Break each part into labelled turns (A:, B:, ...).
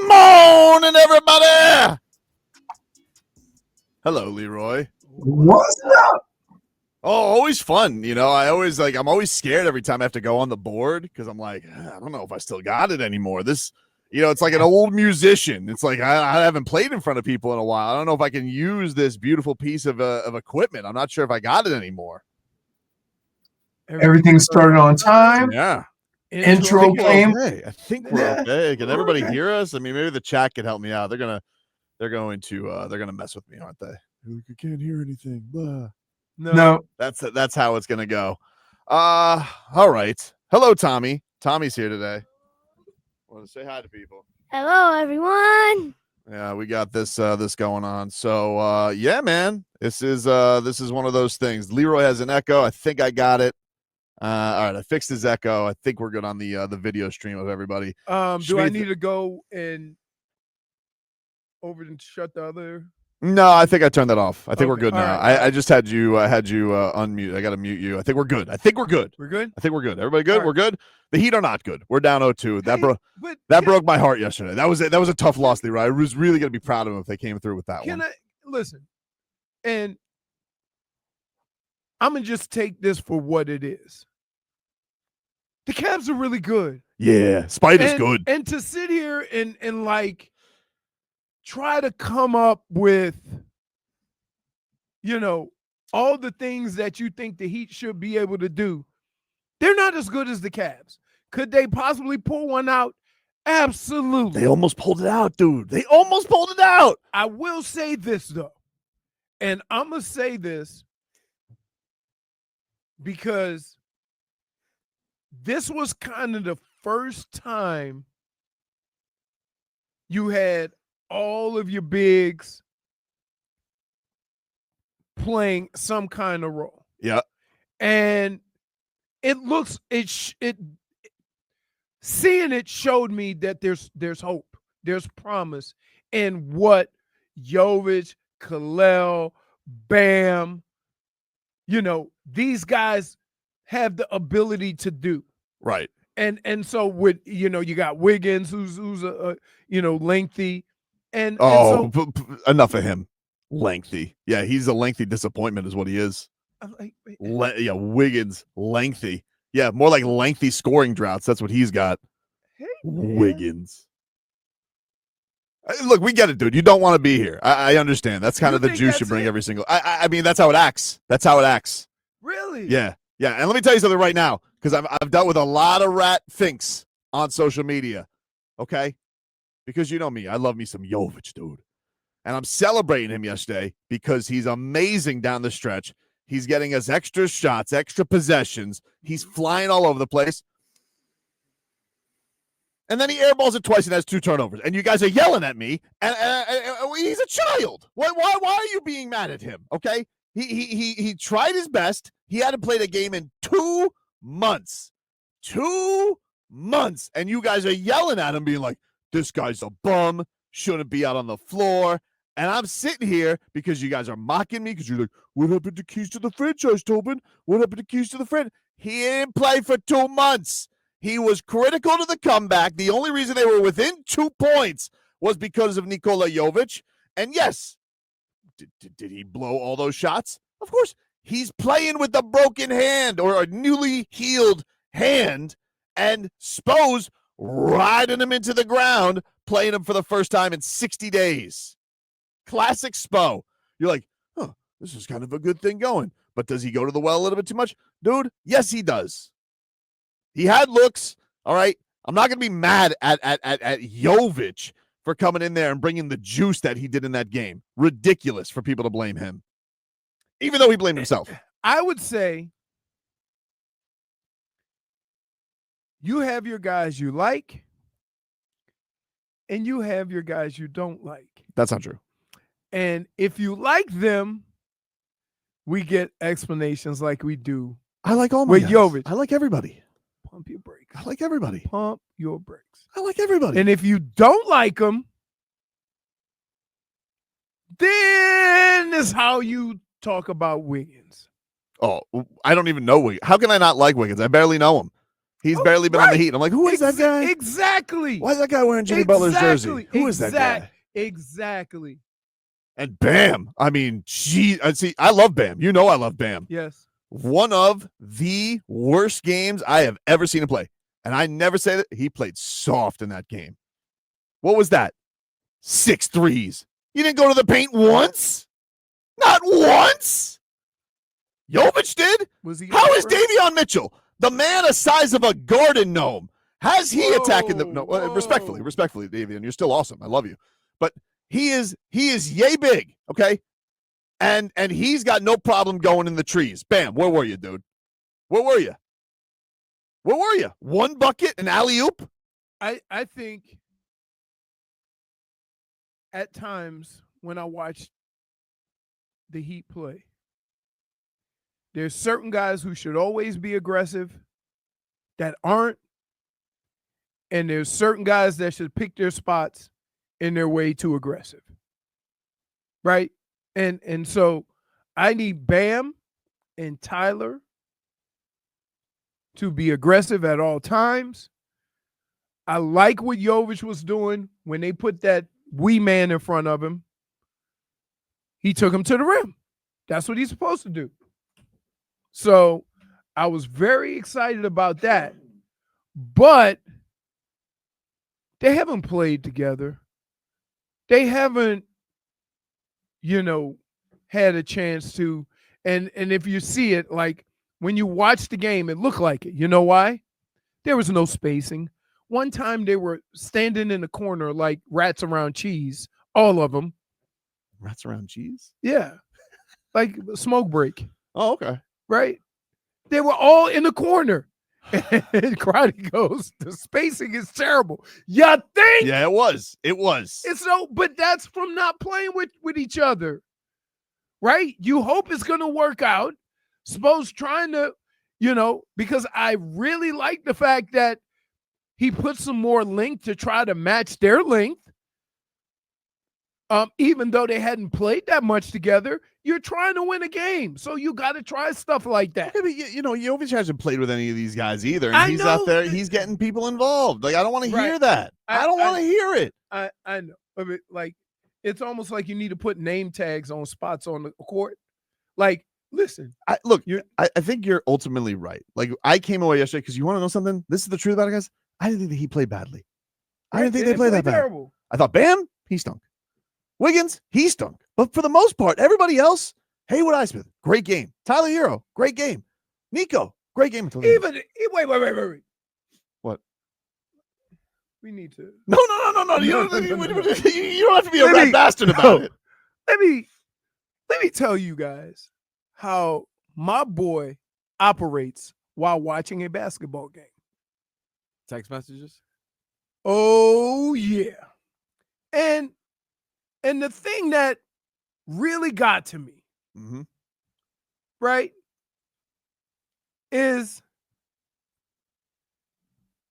A: Morning, everybody. Hello, Leroy.
B: What's up?
A: Oh, always fun. I'm always scared every time I have to go on the board because I'm like, I don't know if I still got it anymore. It's like an old musician. It's like I haven't played in front of people in a while. I don't know if I can use this beautiful piece of equipment. I'm not sure if I got it anymore.
B: Everything started on time.
A: Yeah.
B: Intro came.
A: Okay. I think we're okay. Can everybody hear us? I mean, maybe the chat can help me out. They're gonna mess with me, aren't they? You can't hear anything. Blah.
B: No.
A: That's how it's gonna go. All right. Hello, Tommy. Tommy's here today. Want to say hi to people?
C: Hello, everyone.
A: Yeah, we got this going on. So yeah, man. This is one of those things. Leroy has an echo. I think I got it. All right, I fixed his echo. I think we're good on the video stream of everybody.
D: Do I need to go and over and shut the other?
A: No, I think I turned that off. I think we're good now.
D: Right.
A: I just had you unmute. I got to mute you. I think we're good.
D: We're good?
A: I think we're good. Everybody good?
D: Right.
A: We're good. The Heat are not good. We're down 0-2.
D: Hey,
A: That broke my heart yesterday. That was a tough loss, Leroy. I was really going to be proud of them if they came through with that one.
D: Listen, and I'm going to just take this for what it is. The Cavs are really good.
A: Yeah, Spider's good.
D: And to sit here and like try to come up with, all the things that you think the Heat should be able to do, they're not as good as the Cavs. Could they possibly pull one out? Absolutely.
A: They almost pulled it out, dude. They almost pulled it out.
D: I will say this, though, and I'm going to say this because this was kind of the first time you had all of your bigs playing some kind of role.
A: Yeah.
D: And seeing it showed me that there's hope, there's promise in what Jovic, Kalel, Bam, these guys have the ability to do.
A: Right.
D: And so with you got Wiggins who's a lengthy and
A: enough of him. Lengthy. Yeah, he's a lengthy disappointment is what he is. Wiggins lengthy. Yeah, more like lengthy scoring droughts. That's what he's got.
D: Hey,
A: Wiggins. Look, we get it, dude. You don't want to be here. I understand. That's kind of the juice you bring every single. I mean, that's how it acts. That's how it acts.
D: Really?
A: Yeah. And let me tell you something right now, because I've dealt with a lot of rat finks on social media. Okay, because you know me, I love me some Jovic, dude, and I'm celebrating him yesterday because he's amazing down the stretch. He's getting us extra shots, extra possessions. He's flying all over the place. And then he airballs it twice and has 2 turnovers. And you guys are yelling at me. And he's a child. Why are you being mad at him? Okay? He tried his best. He hadn't played a game in 2 months. 2 months. And you guys are yelling at him, being like, this guy's a bum. Shouldn't be out on the floor. And I'm sitting here because you guys are mocking me because you're like, what happened to keys to the franchise, Tobin? What happened to keys to the franchise? He didn't play for 2 months. He was critical to the comeback. The only reason they were within 2 points was because of Nikola Jovic. And yes, did he blow all those shots? Of course. He's playing with a broken hand or a newly healed hand, and Spo's riding him into the ground, playing him for the first time in 60 days. Classic Spo. You're like, this is kind of a good thing going. But does he go to the well a little bit too much? Dude, yes, he does. He had looks, all right? I'm not going to be mad at Jovic for coming in there and bringing the juice that he did in that game. Ridiculous for people to blame him, even though he blamed himself.
D: I would say you have your guys you like, and you have your guys you don't like.
A: That's not true.
D: And if you like them, we get explanations like we do.
A: I like all my
D: with
A: guys.
D: Jovic.
A: I like everybody.
D: Pump your brakes.
A: I like everybody.
D: Pump your brakes.
A: I like everybody.
D: And if you don't like them, then is how you talk about Wiggins.
A: Oh, I don't even know Wiggins. How can I not like Wiggins? I barely know him. He's barely been on the Heat. I'm like, who is that guy?
D: Exactly.
A: Why is that guy wearing Jimmy Butler's jersey? Who is that guy?
D: Exactly.
A: And Bam. I mean, see, I love Bam. You know I love Bam.
D: Yes.
A: One of the worst games I have ever seen him play. And I never say that. He played soft in that game. What was that? 6 threes. You didn't go to the paint once? Not once? Jovic did?
D: Was he?
A: How is Davion Mitchell, the man the size of a garden gnome, has he attacking the respectfully, Davion, you're still awesome. I love you. But he is yay big, okay? And he's got no problem going in the trees. Bam, where were you, dude? Where were you? Where were you? One bucket, an alley-oop?
D: I think at times when I watch the Heat play, there's certain guys who should always be aggressive that aren't, and there's certain guys that should pick their spots and they're way too aggressive. Right? And so I need Bam and Tyler to be aggressive at all times. I like what Jovic was doing when they put that wee man in front of him. He took him to the rim. That's what he's supposed to do. So I was very excited about that. But they haven't played together. They haven't, had a chance to. And if you see it, like when you watch the game, it looked like it. You know why? There was no spacing. One time they were standing in the corner like rats around cheese, all of them.
A: Rats around cheese?
D: Yeah. Like a smoke break.
A: Oh, okay.
D: Right? They were all in the corner. And Crowdy goes, the spacing is terrible. You think?
A: Yeah, it was.
D: It's so, but that's from not playing with each other. Right? You hope it's going to work out. Suppose trying to, because I really like the fact that he put some more length to try to match their length. Even though they hadn't played that much together, you're trying to win a game. So you got to try stuff like that.
A: Okay, but Jovic hasn't played with any of these guys either. And he's out there, he's getting people involved. Like, I don't want to hear that. I don't want to hear it.
D: I know. I mean, like, it's almost like you need to put name tags on spots on the court. Like, listen.
A: I think you're ultimately right. Like, I came away yesterday because you want to know something? This is the truth about it, guys. I didn't think that he played badly. I didn't think they played that bad.
D: Terrible.
A: I thought, Bam, he stunk. Wiggins, he stunk. But for the most part, everybody else, Haywood Highsmith, great game. Tyler Herro, great game. Nico, great game.
D: Wait.
A: What?
D: We need to.
A: No. You don't have to be a rat bastard about it.
D: Let me tell you guys how my boy operates while watching a basketball game.
E: Text messages?
D: Oh, yeah. And the thing that really got to me, right, is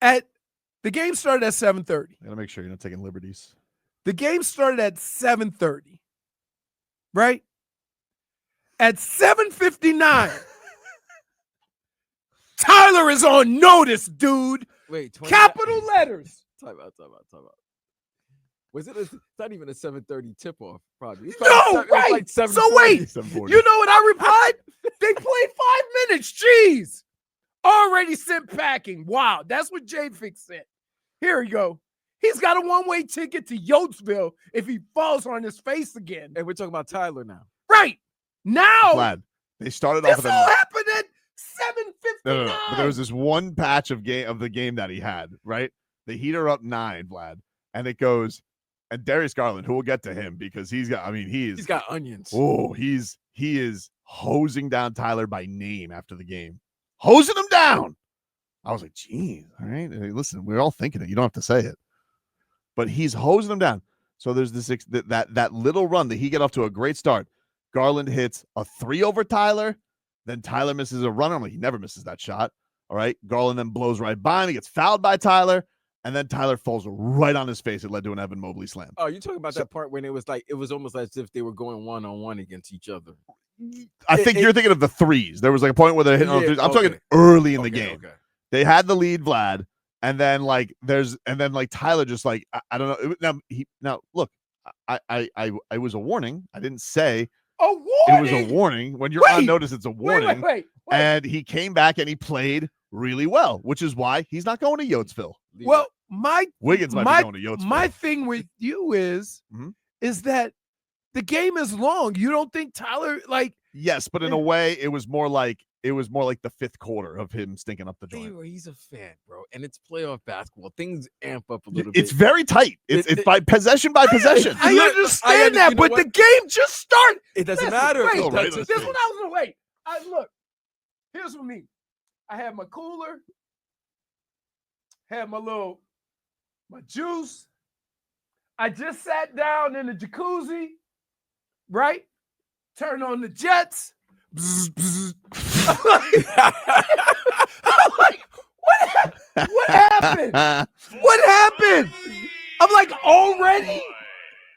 D: the game started at 7:30.
A: I gotta make sure you're not taking liberties.
D: The game started at 7:30, right? At 7:59, Tyler is on notice, dude.
E: Wait,
D: capital letters.
E: Time out. Was it? It's not even a 7:30 tip off, probably.
D: No, right.
E: Like
D: so wait,
A: 7:40.
D: you know what I replied? They played 5 minutes. Jeez. Already sent packing. Wow, that's what J-Fix said. Here we go. He's got a one-way ticket to Yoatsville if he falls on his face again.
E: And we're talking about Tyler now.
D: Right. Now.
A: Vlad, they started off
D: This
A: with
D: all happened at 7:59.
A: No. But there was this one patch of the game that he had, right? The Heat are up 9, Vlad. And it goes, and Darius Garland, who we'll get to him because he's got
E: onions.
A: Oh, he is hosing down Tyler by name after the game. Hosing him down. I was like, geez, all right. Listen, we're all thinking it. You don't have to say it. But he's hosing him down. So there's this that little run that he get off to a great start. Garland hits a 3 over Tyler. Then Tyler misses a runner. He never misses that shot. All right. Garland then blows right by him. He gets fouled by Tyler. And then Tyler falls right on his face. It led to an Evan Mobley slam.
E: Oh, you're talking about that part when it was almost as if they were going one-on-one against each other.
A: I think you're thinking of the threes. There was like a point where they're hitting on threes. I'm talking early in the game.
E: Okay.
A: They had the lead, Vlad, and then like Tyler just like I don't know. Now look, I was a warning. I didn't say
D: A
A: it was
D: warning.
A: a warning. When you're on
D: Wait,
A: notice, it's a warning.
D: Wait.
A: And he came back and he played really well, which is why he's not going to Yotes,ville.
D: Well,
A: Wiggins might be going to Yotes,ville.
D: My thing with you is that the game is long. You don't think Tyler like?
A: Yes, but in a way, it was more like the fifth quarter of him stinking up the joint.
E: He's a fan, bro, and it's playoff basketball. Things amp up a little bit.
A: It's very tight. It's by possession by possession.
D: I understand that, but the game just started.
E: It doesn't matter.
D: Wait,
A: Oh, right,
D: this is what I was gonna wait. Look, here's what I mean. I had my cooler, had my juice. I just sat down in the jacuzzi, right? Turn on the Jets. Bzz, bzz. I'm like, what happened? What happened? I'm like, already?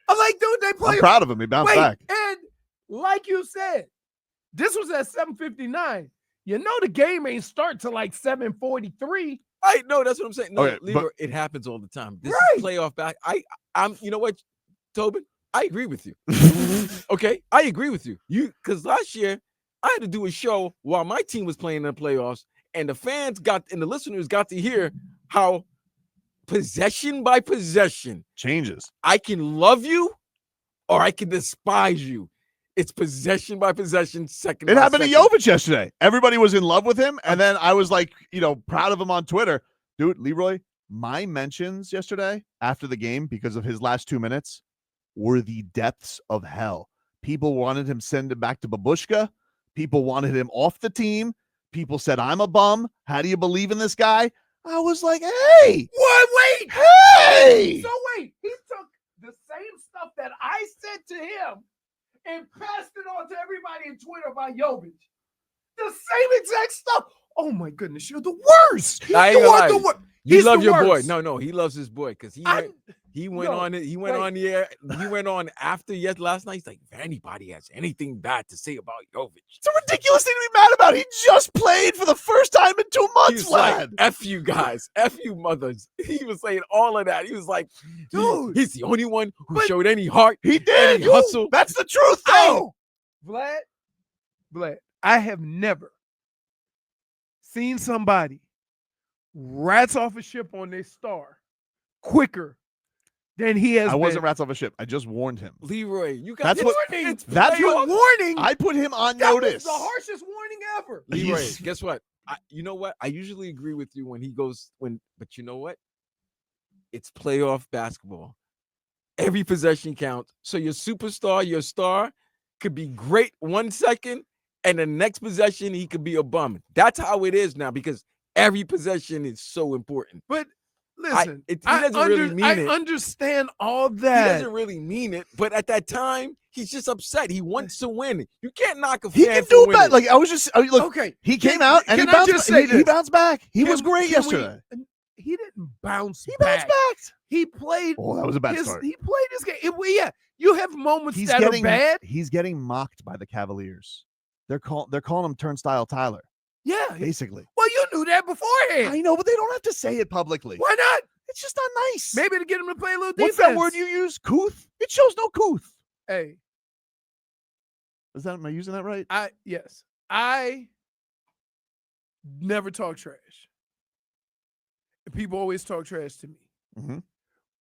D: I'm like, dude, they play.
A: I'm proud of him. He bounced back.
D: And like you said, this was at 7:59. You know the game ain't start till like 7:43.
E: I know, that's what I'm saying. No,
A: Okay,
E: Leroy, it happens all the time. This
D: Right.
E: is playoff back. I'm you know what, Tobin? I agree with you. Okay, I agree with you. Because last year I had to do a show while my team was playing in the playoffs, and the fans and the listeners got to hear how possession by possession
A: Changes.
E: I can love you or I can despise you. It's possession by possession, second.
A: It
E: by
A: happened
E: second.
A: to Jovic yesterday. Everybody was in love with him, and then I was like, proud of him on Twitter. Dude, Leroy, my mentions yesterday after the game because of his last 2 minutes were the depths of hell. People wanted him send him back to Babushka. People wanted him off the team. People said, I'm a bum. How do you believe in this guy? I was like, hey.
D: What? Wait.
A: Hey.
D: So wait, he took the same stuff that I said to him and passed it on to everybody in Twitter about Jovic. The same exact stuff. Oh my goodness, you're the worst.
E: I ain't
D: You
E: gonna
D: are
E: lie.
D: the worst.
E: You
D: He's
E: love
D: the
E: your
D: worst.
E: boy. No, he loves his boy because he went
D: no,
E: on it. He went
D: wait.
E: on the air. He went on after last night. He's like, if anybody has anything bad to say about Jovic,
A: It's a ridiculous thing to be mad about. He just played for the first time in 2 months,
E: he's like,
A: Vlad.
E: F you guys, F you mothers. He was saying all of that. He was like, dude, he's the only one who showed any heart.
A: He did.
E: Any hustle.
A: That's the truth, though.
D: Vlad, I have never seen somebody rats off a ship on their star quicker than he has.
A: I wasn't rats off a ship. I just warned him.
E: Leroy, you got
A: That's what.
D: warning.
A: That's
D: Your
A: what.
D: warning.
A: I put him on
D: that
A: notice.
D: was the harshest warning ever.
E: Leroy,
A: He's-
E: guess what? You know what? I usually agree with you when he goes but you know what? It's playoff basketball. Every possession counts. So your superstar, your star, could be great 1 second, and the next possession he could be a bum. That's how it is now because every possession is so important.
D: But listen,
E: he doesn't really mean it.
D: I understand all
E: He
D: that.
E: doesn't really mean it, but at that time, he's just upset. He wants to win. You can't knock a fan
A: He can
E: for
A: do
E: winning.
A: better. Like I was just look.
D: Okay,
A: He came out and he
D: can I
A: bounced.
D: just say
A: He
D: this?
A: bounced back. He was
D: Can-
A: great
D: can we-
A: yesterday.
D: He didn't bounce
A: He bounced
D: back.
A: back.
D: He played.
A: Oh, that was a bad
D: his,
A: start.
D: He played his game. Yeah, you have moments
A: He's
D: that
A: getting
D: are bad.
A: He's getting mocked by the Cavaliers. They're calling him Turnstile Tyler,
D: Yeah.
A: basically.
D: Well, you knew that beforehand.
A: I know, but they don't have to say it publicly.
D: Why not?
A: It's just not nice.
D: Maybe to get him to play a little
A: What's
D: defense.
A: that word you use? Couth? It shows no couth.
D: Hey,
A: Am I using that right?
D: yes. I never talk trash. People always talk trash to me.
A: Mhm.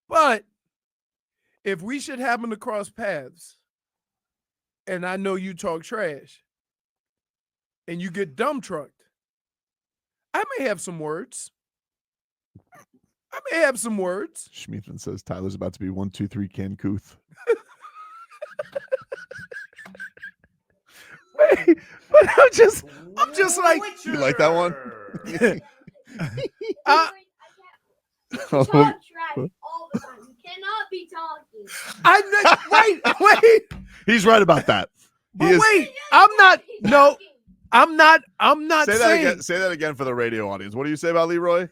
D: But if we should happen to cross paths, and I know you talk trash, and you get dumb trucked, I may have some words.
A: Schmiethan says Tyler's about to be 1, 2, 3 Cancouth.
D: But I'm just like,
A: You like that one?
C: Talk trash all the time. You cannot be talking.
D: wait.
A: He's right about that.
D: But
A: He is-
D: wait, I'm not. No, I'm not. I'm not
A: Say that
D: saying.
A: again. Say that again for the radio audience. What do you say about Leroy?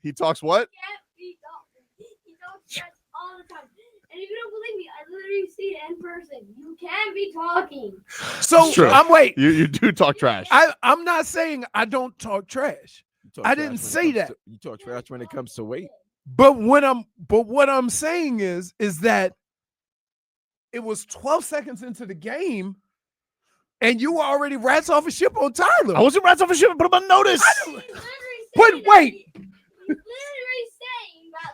A: He talks what?
C: Can't be talking. He talks trash all the time. And if you don't believe me, I literally see it in person. You can be talking.
D: So
A: It's true.
D: I'm wait.
A: You do talk trash.
D: I'm not saying I don't talk trash.
E: talk
D: I
E: trash
D: didn't
E: when it
D: say
E: comes
D: that.
E: you talk trash when it comes to weight.
D: But what I'm saying is that it was 12 seconds into the game, and you were already rats off a ship on Tyler.
A: I wasn't rats off a ship and put him on notice.
C: He's literally
D: But
C: saying
D: wait.
C: that he's literally saying that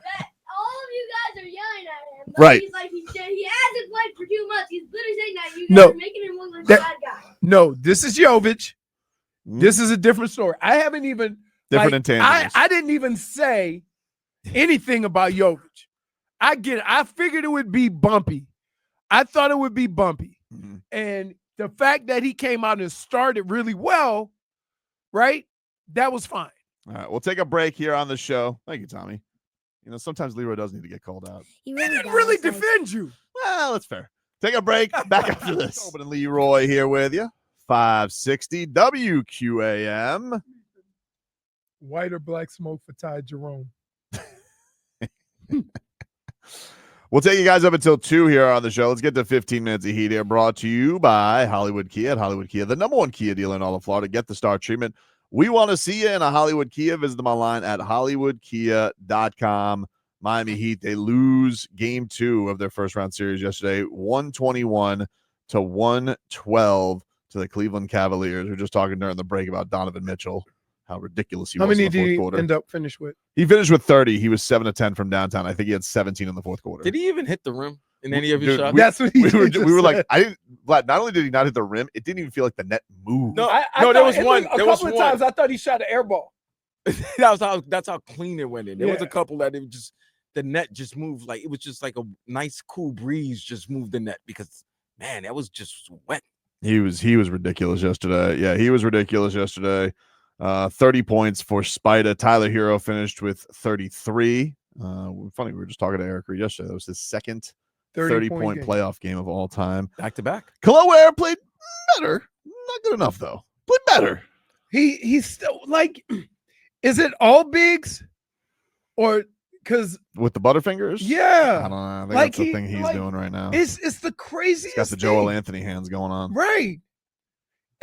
C: that all of you guys are yelling at him. But
A: Right.
C: He's like he hasn't played for 2 months. He's literally saying that you guys
D: No.
C: are making him look like
D: That-
C: a bad guy.
D: No, this is Jovic.
A: Mm.
D: This is a different story. I haven't even
A: Different intangibles.
D: I didn't even say anything about Jovic. I get it. I figured it would be bumpy. I thought it would be bumpy.
A: Mhm.
D: And the fact that he came out and started really well, right? That was fine.
A: All right, we'll take a break here on the show. Thank you, Tommy. You know, sometimes Leroy does need to get called out.
C: He
D: He didn't really defend you.
A: Well, that's fair. Take a break. Back after this. Open and Leroy here with you. 560 WQAM.
D: White or black smoke for Ty Jerome.
A: We'll take you guys up until 2 here on the show. Let's get to 15 minutes of heat here. Brought to you by Hollywood Kia. At Hollywood Kia, the #1 Kia dealer in all of Florida. Get the star treatment. We want to see you in a Hollywood Kia. Visit them online at hollywoodkia.com. Miami Heat, they lose game 2 of their first round series yesterday, 121 to 112 to the Cleveland Cavaliers. We were just talking during the break about Donovan Mitchell, how ridiculous he
D: How
A: was
D: many
A: in the
D: did
A: fourth
D: he
A: quarter.
D: end up finish with?
A: He finished with 30. He was 7 of 10 from downtown. I think he had 17 in the fourth quarter.
E: Did he even hit the rim in any of his
A: Dude,
E: shots?
D: That's what he
A: we were like,
D: said.
A: I didn't. Vlad, not only did he not hit the rim, it didn't even feel like the net moved.
E: No,
D: I
E: no, there
D: thought
E: was
D: it
E: one.
D: looked-
E: There
D: a
E: was
D: couple of
E: one.
D: times I thought he shot an air ball.
E: That's how clean it went in. There was a
D: Yeah.
E: couple that it just the net just moved like it was just like a nice cool breeze just moved the net because man, that was just wet.
A: He was ridiculous yesterday. Yeah, he was ridiculous yesterday. 30 points for Spida. Tyler Herro finished with 33. Funny, we were just talking to Eric Reed yesterday. That was his second 30-point
D: game.
A: playoff game of all time.
E: Back to back.
A: Khalil Ware played better. Not good enough, though. Played better.
D: He's still like, is it all bigs? Or because
A: With the Butterfingers? I
D: yeah,
A: don't know. I think
D: Like
A: that's the
D: he-
A: thing he's
D: like,
A: doing right now.
D: it's the
A: He's
D: craziest
A: got the Joel
D: thing.
A: Anthony hands going on.
D: Right.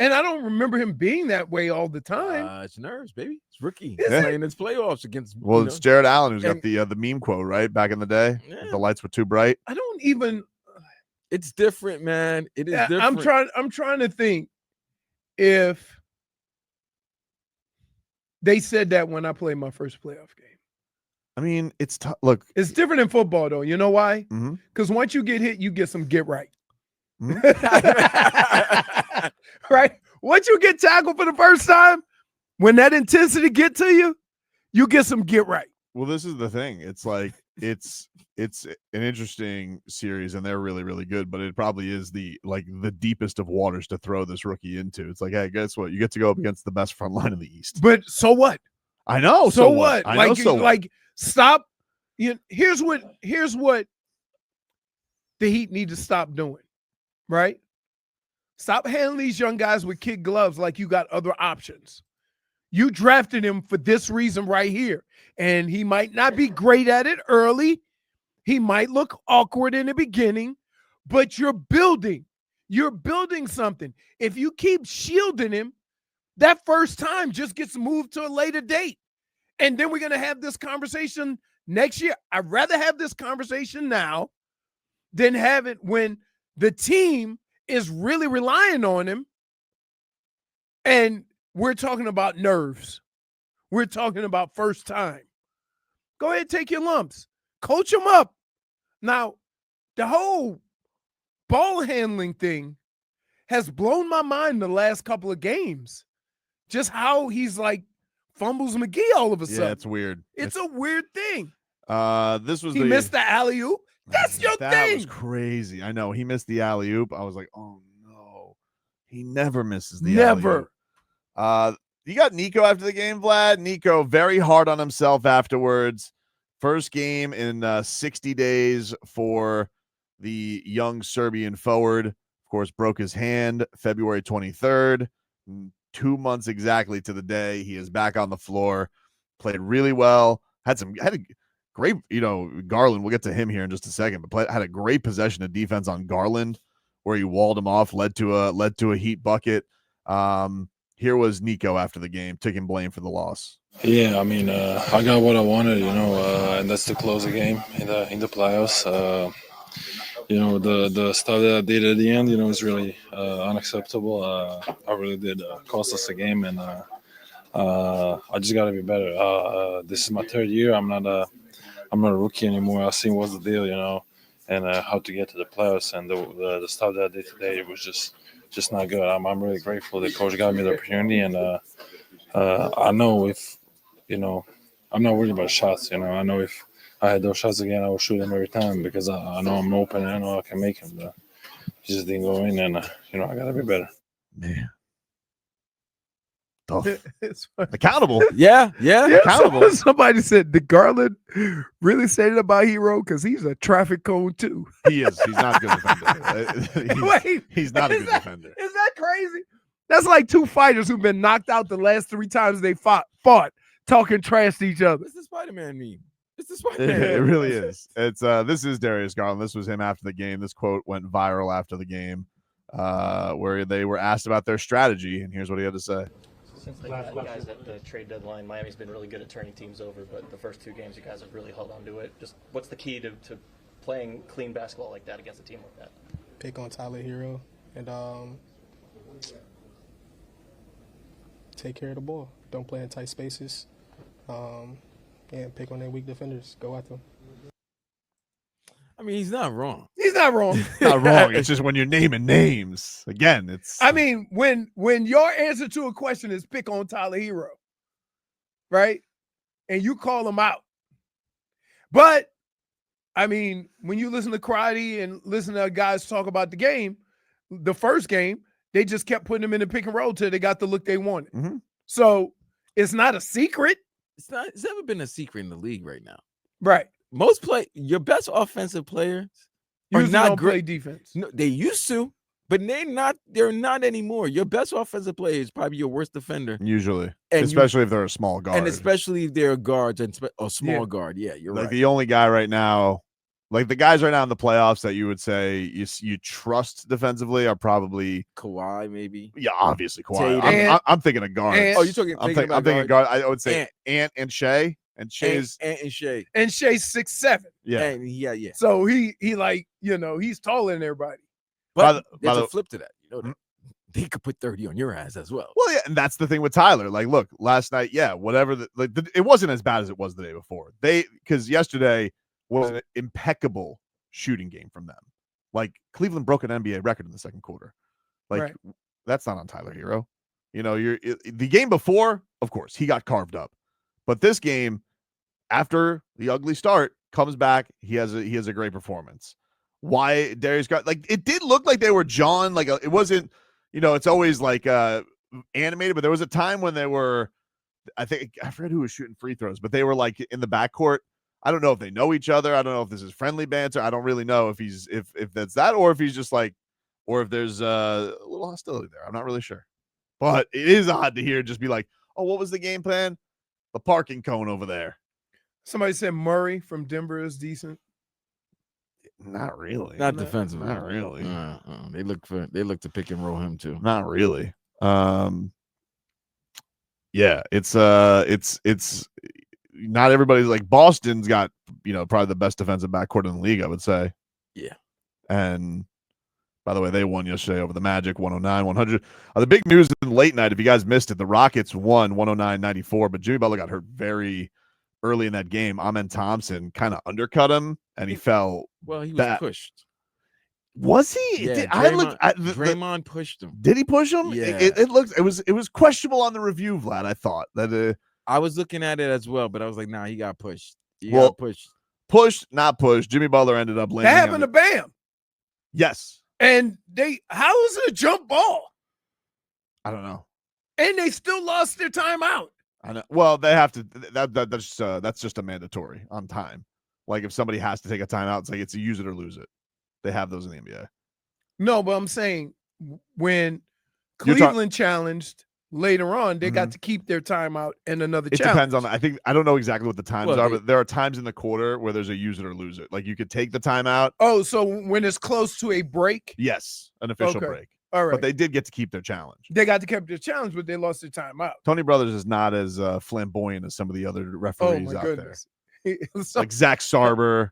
D: And I don't remember him being that way all the time.
E: It's nerves, baby. It's rookie.
D: Is
E: He's
A: it?
E: playing his playoffs against.
A: Well,
E: you
A: it's
E: know,
A: Jared Allen who's got
E: and-
A: the meme quote, right? Back in the day.
E: Yeah.
A: If the lights were too bright.
D: I don't even
E: it's different, man. It is different.
D: I'm trying to think if they said that when I played my first playoff game.
A: I mean, it's tough. Look.
D: It's different in football though. You know why?
A: Mhm.
D: Because once you get hit, you get some get right.
A: Mhm.
D: Right? Once you get tackled for the first time, when that intensity get to you, you get some get right.
A: Well, this is the thing. It's like it's an interesting series, and they're really, really good. But it probably is the deepest of waters to throw this rookie into. It's like, hey, guess what? You get to go up against the best front line in the East.
D: But so what?
A: I know.
D: So what?
A: I know. So what?
D: Like stop. Here's what the Heat need to stop doing. Right? Stop handling these young guys with kid gloves like you got other options. You drafted him for this reason right here. And he might not be great at it early. He might look awkward in the beginning, but you're building something. If you keep shielding him, that first time just gets moved to a later date. And then we're going to have this conversation next year. I'd rather have this conversation now than have it when the team is really relying on him. And we're talking about nerves. We're talking about first time. Go ahead, take your lumps. Coach them up. Now, the whole ball handling thing has blown my mind the last couple of games. Just how he's like fumbles McGee all of a sudden.
A: Yeah, it's weird.
D: It's a weird thing.
A: This was
D: He missed the alley-oop. That's your
A: that
D: thing.
A: was crazy. I know he missed the alley oop. I was like, oh no, he never misses the
D: Never.
A: alley-oop. You got Nico after the game, Vlad. Nico very hard on himself afterwards. First game in 60 days for the young Serbian forward. Of course, broke his hand February 23rd. 2 months exactly to the day. He is back on the floor. Played really well. Had a great, Garland. We'll get to him here in just a second, but had a great possession of defense on Garland where he walled him off, led to a Heat bucket. Here was Nico after the game, taking blame for the loss.
F: Yeah, I mean, I got what I wanted, and that's to close the game in the playoffs. The stuff that I did at the end, is really unacceptable. I really did cost us a game, and I just got to be better. This is my third year. I'm not a rookie anymore. I seen what's the deal, and how to get to the playoffs. And the stuff that I did today, it was just not good. I'm really grateful the coach got me the opportunity, and I know if I'm not worried about shots. I know if I had those shots again, I would shoot them every time because I know I'm open and I know I can make them. But it just didn't go in, and I got to be better.
A: Man. Tough.
D: It's funny.
A: Accountable.
E: Yeah.
A: Accountable.
D: Somebody said, did Garland really say it about Herro? Because he's a traffic cone too.
A: He is. He's not a good defender.
D: Wait,
A: he's not a
D: is
A: good
D: that-
A: defender.
D: Is that crazy? That's like two fighters who've been knocked out the last 3 times they fought talking trash to each other.
E: What's the Spider-Man meme? It's the
A: It
E: Spider-Man.
A: really is. It's this is Darius Garland. This was him after the game. This quote went viral after the game, where they were asked about their strategy, and here's what he had to say.
G: Since they got you guys at the trade deadline, Miami's been really good at turning teams over, but the first 2 games you guys have really held on to it. Just what's the key to playing clean basketball like that against a team like that?
H: Pick on Tyler Herro and take care of the ball. Don't play in tight spaces. Pick on their weak defenders. Go at them.
E: I mean, he's not wrong.
D: He's not wrong.
A: Not wrong. It's just when you're naming names again. It's.
D: I mean, when your answer to a question is pick on Tyler Herro, right? And you call him out. But I mean, when you listen to Karate and listen to guys talk about the game, the first game, they just kept putting him in the pick and roll till they got the look they wanted.
A: Mhm.
D: So it's not a secret.
E: It's never been a secret in the league right now.
D: Right.
E: Your best offensive players are
D: Usually
E: not
D: don't play
E: great.
D: defense.
E: No, they used to, but they're not anymore. Your best offensive player is probably your worst defender.
A: Usually,
E: And
A: especially if they're a small guard.
E: And especially if they're guards or small
D: Yeah.
E: guard. Yeah, you're
A: like
E: right.
A: the only guy right now, like the guys right now in the playoffs that you would say you trust defensively are probably
E: Kawhi, maybe.
A: obviously Kawhi.
E: Tatum.
A: I'm thinking of guards.
D: And-
E: Oh, you're talking.
A: I'm
E: thinking
A: thinking
E: guards?
A: guard. I would say Ant and Shea. And Shea's
E: and Shea.
D: And Shea's 6'7".
A: yeah.
E: And yeah.
D: So he like, he's taller than everybody.
E: But
A: by
E: there's
A: the-
E: a flip to that. You know that. They could put 30 on your ass as well.
A: Well, yeah, and that's the thing with Tyler. Like, look, last night, whatever. It wasn't as bad as it was the day before. Because yesterday was an impeccable shooting game from them. Like Cleveland broke an NBA record in the second quarter. Like
D: Right.
A: that's not on Tyler Herro. The game before, of course, he got carved up, but this game, after the ugly start, comes back. He has a great performance. Why Darius got it did look like they were John. It wasn't. It's always like animated, but there was a time when they were. I forget who was shooting free throws, but they were like in the backcourt. I don't know if they know each other. I don't know if this is friendly banter. I don't really know if he's if that's that or if he's just or if there's a little hostility there. I'm not really sure, but it is odd to hear just be like, oh, what was the game plan? The parking cone over there.
D: Somebody said Murray from Denver is decent.
A: Not really.
E: Not defensive.
A: Not really.
E: They look to pick and roll him too.
A: Not really. Yeah, it's not everybody's like Boston's got, probably the best defensive backcourt in the league, I would say.
E: Yeah.
A: And by the way, they won yesterday over the Magic 109-100. The big news in late night, if you guys missed it, the Rockets won 109-94, but Jimmy Butler got hurt very early in that game. Amen Thompson kind of undercut him and he fell.
E: Well, he was
A: bad.
E: pushed.
A: Was he?
E: Yeah,
A: I looked at
E: Draymond pushed him.
A: Did he push him?
E: Yeah.
A: It was questionable on the review, Vlad. I thought that
E: I was looking at it as well, but I was like, nah, he got pushed.
A: Well,
E: pushed.
A: Pushed, not pushed. Jimmy Butler ended up
D: That
A: landing.
D: happened to Bam.
A: Yes.
D: And how is it a jump ball?
A: I don't know.
D: And they still lost their timeout.
A: I know. Well, they have to. That's just a mandatory on time. Like if somebody has to take a timeout, it's like it's a use it or lose it. They have those in the NBA.
D: No, but I'm saying when
A: You're
D: Cleveland challenged later on, they got to keep their timeout and another
A: It
D: challenge.
A: depends on. I don't know exactly what the times
E: Well,
A: are, but there are times in the quarter where there's a use it or lose it. Like you could take the timeout.
D: Oh, so when it's close to a break?
A: Yes, an official
D: Okay.
A: break.
D: All right.
A: But they did get to keep their challenge.
D: They got to keep their challenge, but they lost their timeout.
A: Tony Brothers is not as flamboyant as some of the other
D: Oh
A: referees
D: my
A: out
D: goodness.
A: there. Like Zach Sarber.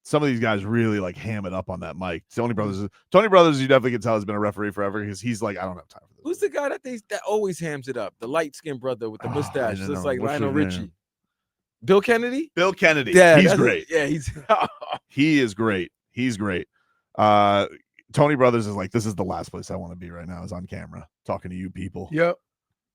A: Some of these guys really like ham it up on that mic. Tony Brothers, you definitely can tell has been a referee forever because he's like, I don't have time for this.
E: Who's the guy that always hams it up? The light skinned brother with the mustache,
A: don't
E: just
A: know.
E: like
A: What's
E: Lionel
A: his
E: Richie.
A: name?
E: Bill Kennedy.
A: Bill Kennedy.
E: Yeah,
A: he's
E: that's
A: great.
E: Yeah, he's.
A: He is great. He's great. Tony Brothers is like, this is the last place I want to be right now, is on camera talking to you people.
D: Yep.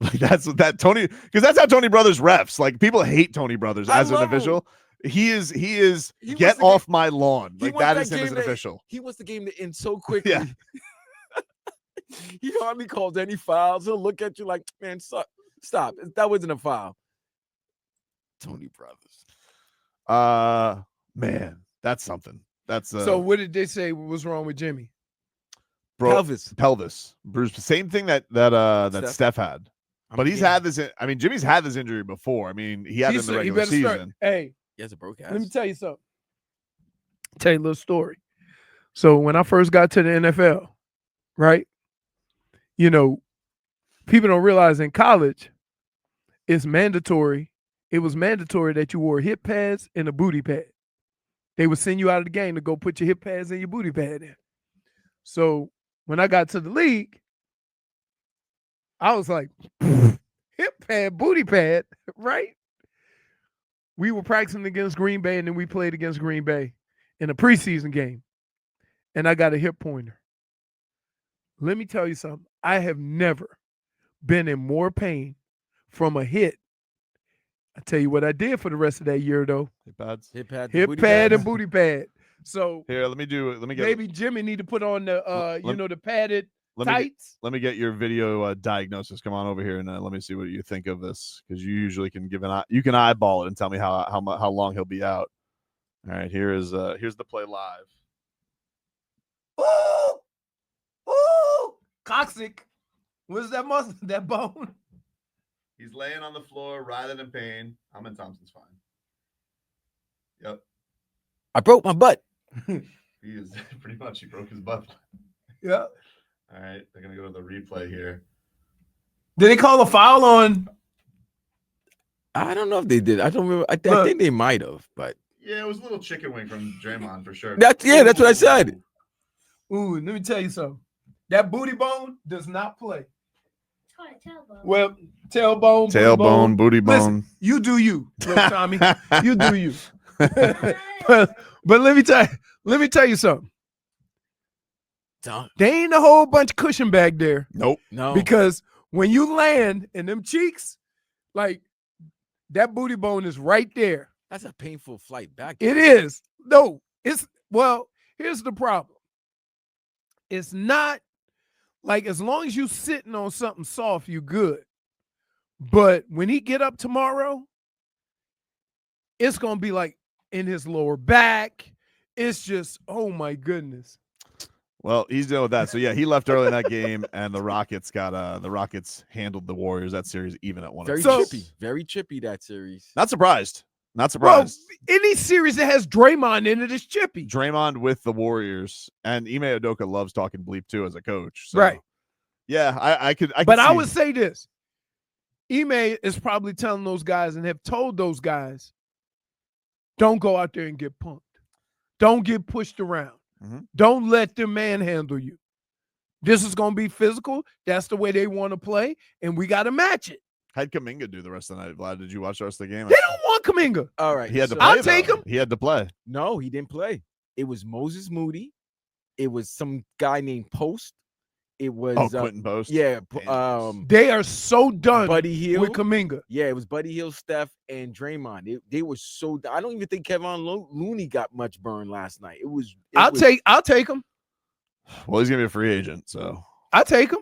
A: Like that's that Tony, because that's how Tony Brothers refs. Like people hate Tony Brothers as an
E: love him.
A: official. He is
E: He
A: get
E: wants
A: off my lawn.
E: he
A: Like
E: wants
A: that
E: that
A: is him as
E: game
A: an
E: to-
A: official.
E: He wants the game to end so quickly.
A: Yeah.
E: He hardly calls any fouls. He'll look at you like, man, stop. That wasn't a foul. Tony Brothers.
A: Man, that's something. That's
D: So what did they say was wrong with Jimmy?
A: pelvis bruise. Same thing that Steph had. But he's had this. I mean, Jimmy's had this injury before. I mean, he had it in the regular season.
D: Hey,
E: he has a broke ass.
D: let me tell you something. Tell you a little story. So when I first got to the NFL, right? You know, people don't realize in college, it's mandatory. It was mandatory that you wore hip pads and a booty pad. They would send you out of the game to go put your hip pads and your booty pad in. So when I got to the league, I was like, hip pad, booty pad, right? We were practicing against Green Bay, and then we played against Green Bay in a preseason game. And I got a hip pointer. Let me tell you something. I have never been in more pain from a hit. I tell you what I did for the rest of that year, though.
A: Hip pads.
E: Hip pad,
D: Hip
E: booty
D: pad
E: pads.
D: and booty pad. So
A: Here, let me get
D: maybe Jimmy need to put on the the padded tights.
A: let me get your video diagnosis. Come on over here and let me see what you think of this, because you usually can you can eyeball it and tell me how long he'll be out. All right, here's the play live.
D: Ooh! Ooh! Coccyx. What's that muscle? That bone?
A: He's laying on the floor, writhing in pain. Ahmed Thompson's fine. Yep,
E: I broke my butt.
A: he is pretty much. He broke his butt.
D: Yeah.
A: All right, they're gonna go to the replay here.
D: Did they call a foul on?
E: I don't know if they did. I don't remember. I think they might have, but
A: Yeah, it was a little chicken wing from Draymond for sure.
E: that's what I said.
D: Ooh, let me tell you something. That booty bone does not play.
C: It's called a tailbone.
D: Well, tailbone,
A: Tailbone, booty
D: Listen,
A: bone.
D: you do you, little Tommy. You do you. but let me tell you something. There ain't a whole bunch of cushion back there.
A: Nope.
E: No.
D: Because when you land in them cheeks, like that booty bone is right there.
E: That's a painful flight back.
D: It is. No, here's the problem. It's not like, as long as you sitting on something soft, you good. But when he get up tomorrow, it's gonna be like in his lower back. It's just, oh my goodness.
A: Well, he's dealing with that. So yeah, he left early in that game, and the Rockets handled the Warriors that series even at 1.
E: Very chippy that series.
A: Not surprised. Not
D: Well,
A: surprised.
D: any series that has Draymond in it is chippy.
A: Draymond with the Warriors, and Ime Udoka loves talking bleep too as a coach. So,
D: Right.
A: Yeah, I could.
D: But I
A: see.
D: would say this. Ime is probably telling those guys and have told those guys, don't go out there and get punked. Don't get pushed around.
A: Mhm.
D: Don't let them manhandle you. This is going to be physical. That's the way they want to play, and we got to match it.
A: How'd Kuminga do the rest of the night, Vlad? Did you watch the rest of the game?
D: They don't want Kuminga.
E: All right.
A: He had to
E: so-
A: play.
D: I'll take
A: though.
D: him.
A: He had to play.
E: No, he didn't play. It was Moses Moody. It was some guy named Post. It was
A: Quentin Post.
E: yeah,
D: They are so done
E: Buddy Hield.
D: with Kuminga.
E: Yeah, it was Buddy Hield, Steph, and Draymond. They were so. I don't even think Kevin Looney got much burn last night. It was.
D: I'll take him.
A: Well, he's gonna be a free agent, so
D: I'll take him.